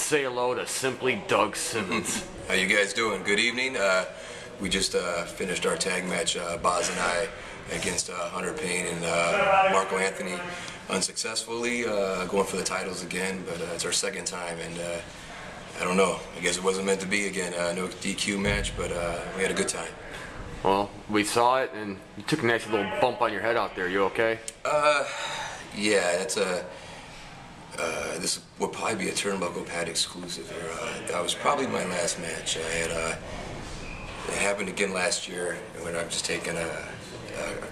say hello to Simply Doug Simmons. How you guys doing? Good evening. We just finished our tag match, Boz and I, against Hunter Payne and Marco Anthony, unsuccessfully, going for the titles again, but it's our second time, and I don't know, I guess it wasn't meant to be again. No DQ match, but we had a good time. Well, we saw it, and you took a nice little bump on your head out there. You okay? Yeah, it's this will probably be a TurnbucklePad exclusive here. That was probably my last match. I had it happened again last year when I was just taking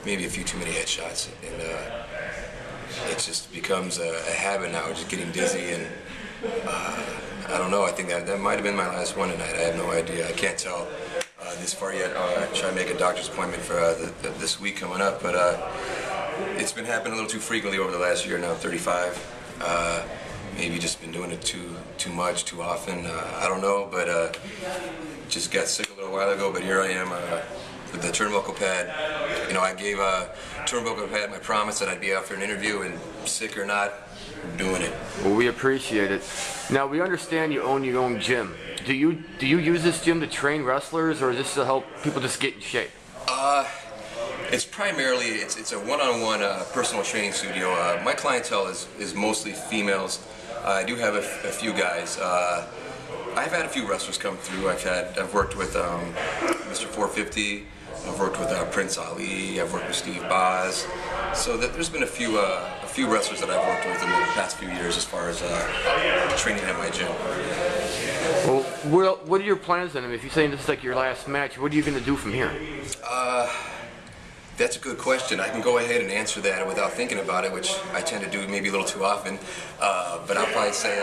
maybe a few too many headshots, and it just becomes a habit now, just getting dizzy, and I don't know. I think that might have been my last one tonight. I have no idea. I can't tell this far yet. I try to make a doctor's appointment for this week coming up, but it's been happening a little too frequently over the last year. Now I'm 35. Maybe just been doing it too much, too often. I don't know, but just got sick a little while ago. But here I am with the TurnbucklePad. You know, I gave TurnbucklePad my promise that I'd be out for an interview, and sick or not, I'm doing it. Well, we appreciate it. Now, we understand you own your own gym. Do you use this gym to train wrestlers, or is this to help people just get in shape? It's primarily, it's a one-on-one personal training studio. My clientele is mostly females. I do have a few guys. I've had a few wrestlers come through. I've worked with Mr. 450. I've worked with Prince Ali. I've worked with Steve Boz. So there's been a few wrestlers that I've worked with in the past few years as far as training at my gym. Well, what are your plans then? I mean, if you're saying this is like your last match, what are you going to do from here? That's a good question. I can go ahead and answer that without thinking about it, which I tend to do maybe a little too often. But I'll probably say,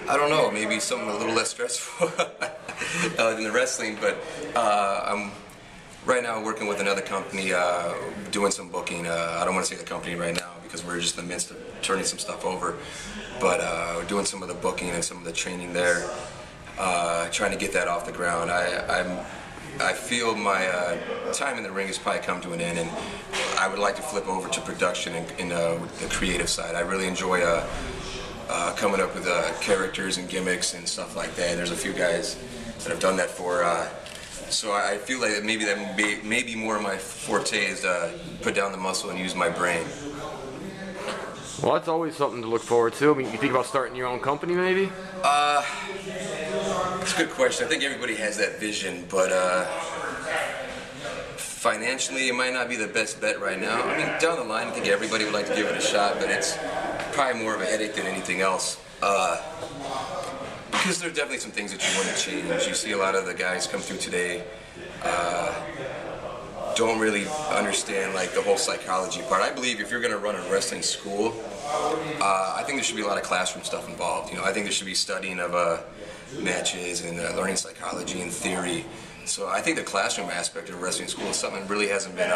I don't know, maybe something a little less stressful than the wrestling. But I'm right now working with another company, doing some booking. I don't want to say the company right now because we're just in the midst of turning some stuff over. But we're doing some of the booking and some of the training there, trying to get that off the ground. I feel my time in the ring has probably come to an end, and I would like to flip over to production and the creative side. I really enjoy coming up with characters and gimmicks and stuff like that. There's a few guys that have done that for, so I feel like maybe more of my forte is put down the muscle and use my brain. Well, that's always something to look forward to. I mean, you think about starting your own company, maybe? It's a good question. I think everybody has that vision, but financially, it might not be the best bet right now. I mean, down the line, I think everybody would like to give it a shot, but it's probably more of a headache than anything else. Because there are definitely some things that you want to change. You see a lot of the guys come through today don't really understand like the whole psychology part. I believe if you're going to run a wrestling school, I think there should be a lot of classroom stuff involved. You know, I think there should be studying of matches and learning psychology and theory. So I think the classroom aspect of wrestling school is something that really hasn't been,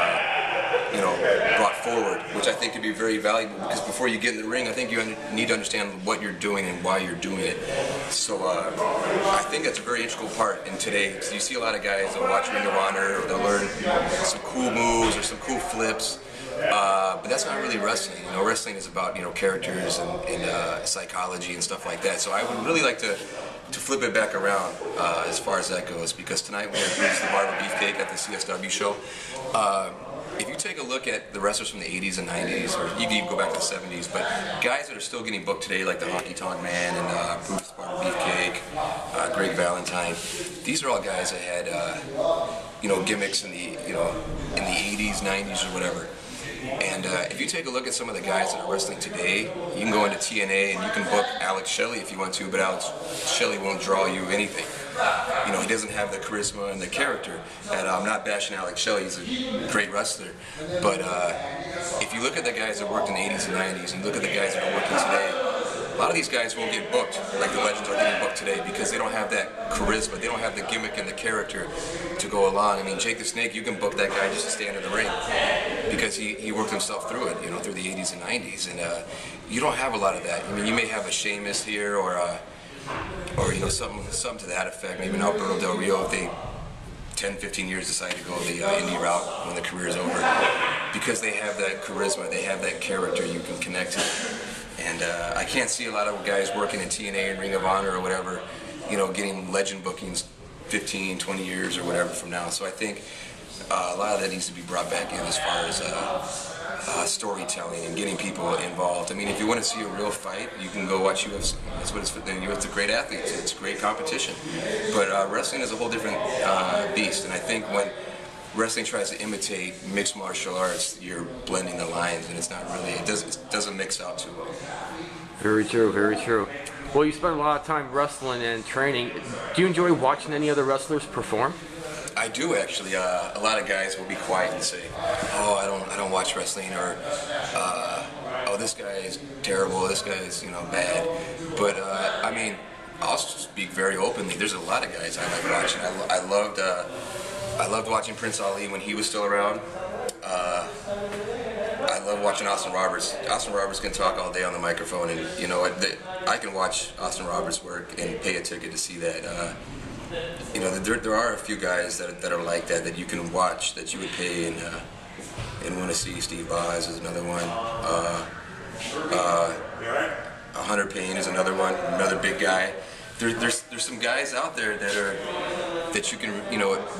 you know, brought forward, which I think could be very valuable because before you get in the ring, I think you need to understand what you're doing and why you're doing it. So I think that's a very integral part in today. So you see a lot of guys that watch Ring of Honor, or they'll learn some cool moves or some cool flips. But that's not really wrestling. You know, wrestling is about, you know, characters and psychology and stuff like that. So I would really like to flip it back around as far as that goes, because tonight we introduced the Barber Beefcake at the CSW show. If you take a look at the wrestlers from the 80s and 90s, or you can even go back to the 70s, but guys that are still getting booked today, like the Honky Tonk Man and Bruce Barber Beefcake, Greg Valentine, these are all guys that had you know, gimmicks in the 80s, 90s, or whatever. And if you take a look at some of the guys that are wrestling today, you can go into TNA and you can book Alex Shelley if you want to, but Alex Shelley won't draw you anything. You know, he doesn't have the charisma and the character. And I'm not bashing Alex Shelley, he's a great wrestler. But if you look at the guys that worked in the 80s and 90s and look at the guys that are working today, a lot of these guys won't get booked like the legends are getting booked today because they don't have that charisma, they don't have the gimmick and the character to go along. I mean, Jake the Snake, you can book that guy just to stand in the ring because he worked himself through it, you know, through the 80s and 90s, and you don't have a lot of that. I mean, you may have a Sheamus here or you know, something to that effect, maybe an Alberto Del Rio if they 10, 15 years decide to go the indie route when the career is over, because they have that charisma, they have that character you can connect to. And I can't see a lot of guys working in TNA and Ring of Honor or whatever, getting legend bookings 15, 20 years or whatever from now. So I think a lot of that needs to be brought back in as far as storytelling and getting people involved. I mean, if you want to see a real fight, you can go watch UFC. That's what it's for. It's a great athletes. It's great competition. But wrestling is a whole different beast. And I think when wrestling tries to imitate mixed martial arts, you're blending the lines, and it's not really. It doesn't mix out too well. Very true. Very true. Well, you spend a lot of time wrestling and training. Do you enjoy watching any other wrestlers perform? I do actually. A lot of guys will be quiet and say, "Oh, I don't watch wrestling," or "Oh, this guy is terrible. This guy is bad." But I mean, I'll speak very openly. There's a lot of guys I like watching. I loved watching Prince Ali when he was still around. I love watching Austin Roberts. Austin Roberts can talk all day on the microphone, and I can watch Austin Roberts work and pay a ticket to see that. There are a few guys that are like that you can watch, that you would pay and want to see. Steve Boz is another one. Hunter Payne is another one, another big guy. There's some guys out there that you can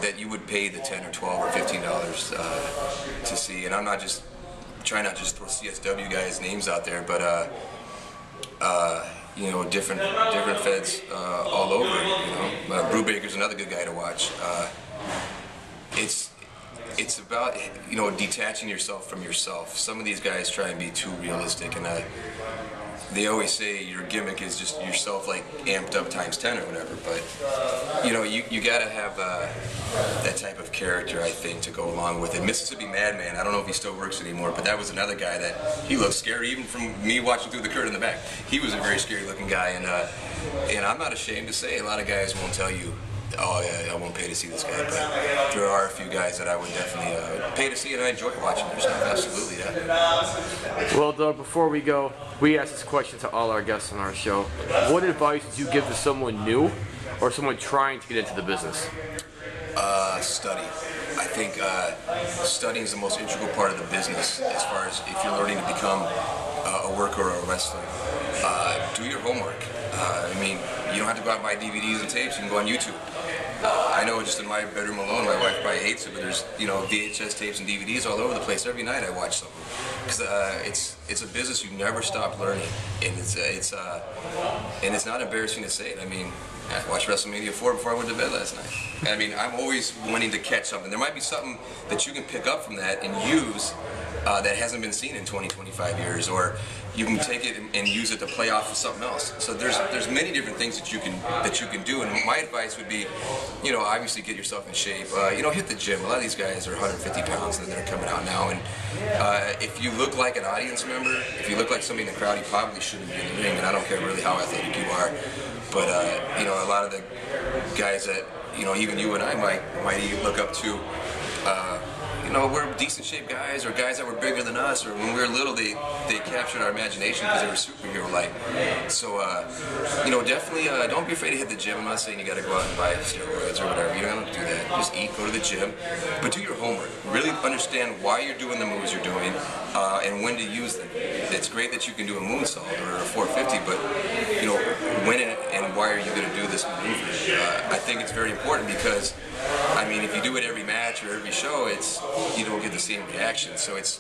that you would pay the $10 or $12 or $15 to see. And I'm not just trying not just throw CSW guys' names out there, but different feds all over. Brubaker's another good guy to watch. It's about detaching yourself from yourself. Some of these guys try and be too realistic, and they always say your gimmick is just yourself, like amped up times 10 or whatever. But you gotta have that type of character, I think, to go along with it. Mississippi Madman, I don't know if he still works anymore, but that was another guy that he looked scary, even from me watching through the curtain in the back. He was a very scary looking guy, and I'm not ashamed to say a lot of guys won't tell you, "Oh yeah, I won't pay to see this guy," but there are a few guys that I would definitely pay to see, and I enjoy watching their stuff. Absolutely, yeah. Well, Doug, before we go, we ask this question to all our guests on our show. What advice would you give to someone new or someone trying to get into the business? Study. I think studying is the most integral part of the business as far as if you're learning to become a worker or a wrestler. Do your homework. I mean, you don't have to go out and buy DVDs and tapes. You can go on YouTube. I know just in my bedroom alone, my wife probably hates it, but there's VHS tapes and DVDs all over the place. Every night I watch something because it's a business you never stop learning, and it's not embarrassing to say it. I mean, I watched WrestleMania 4 before I went to bed last night. I mean, I'm always wanting to catch something. There might be something that you can pick up from that and use that hasn't been seen in 20, 25 years, or you can take it and use it to play off of something else. So there's many different things that you can do, and my advice would be, obviously get yourself in shape. Hit the gym. A lot of these guys are 150 pounds and they're coming out now, and if you look like an audience member, if you look like somebody in the crowd, you probably shouldn't be in the ring, and I don't care really how athletic you are, but a lot of the guys that even you and I might look up to, we're decent shaped guys, or guys that were bigger than us, or when we were little they captured our imagination because they were superhero like. So definitely don't be afraid to hit the gym. I'm not saying you got to go out and buy steroids or whatever. You don't have to do that. Just eat, go to the gym, but do your homework. Really understand why you're doing the moves you're doing and when to use them. It's great that you can do a moonsault or a 450, but when and why are you going to do this movement? I think it's very important because, I mean, if you do it every match or every show, you don't get the same reaction. So it's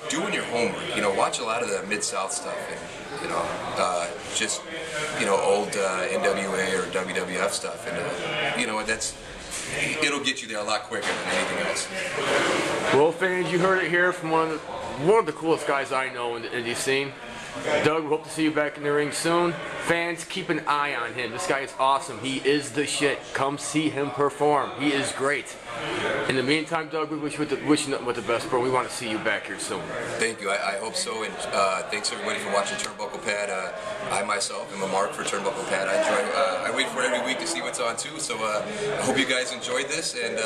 doing your homework. Watch a lot of the Mid-South stuff, and just old NWA or WWF stuff, and it'll get you there a lot quicker than anything else. Well, fans, you heard it here from one of the coolest guys I know in the indie scene. Doug, we hope to see you back in the ring soon. Fans, keep an eye on him. This guy is awesome. He is the shit. Come see him perform. He is great. In the meantime, Doug, we wish you nothing but the best, bro. We want to see you back here soon. Thank you. I hope so, and thanks everybody for watching TurnbucklePad. I myself am a mark for TurnbucklePad. I wait for it every week to see what's on too. So I hope you guys enjoyed this, and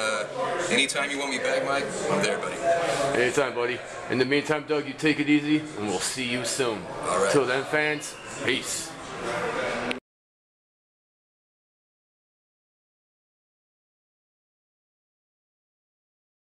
anytime you want me back, Mike, I'm there, buddy. Anytime, buddy. In the meantime, Doug, you take it easy, and we'll see you soon. All right. Till then, fans, peace.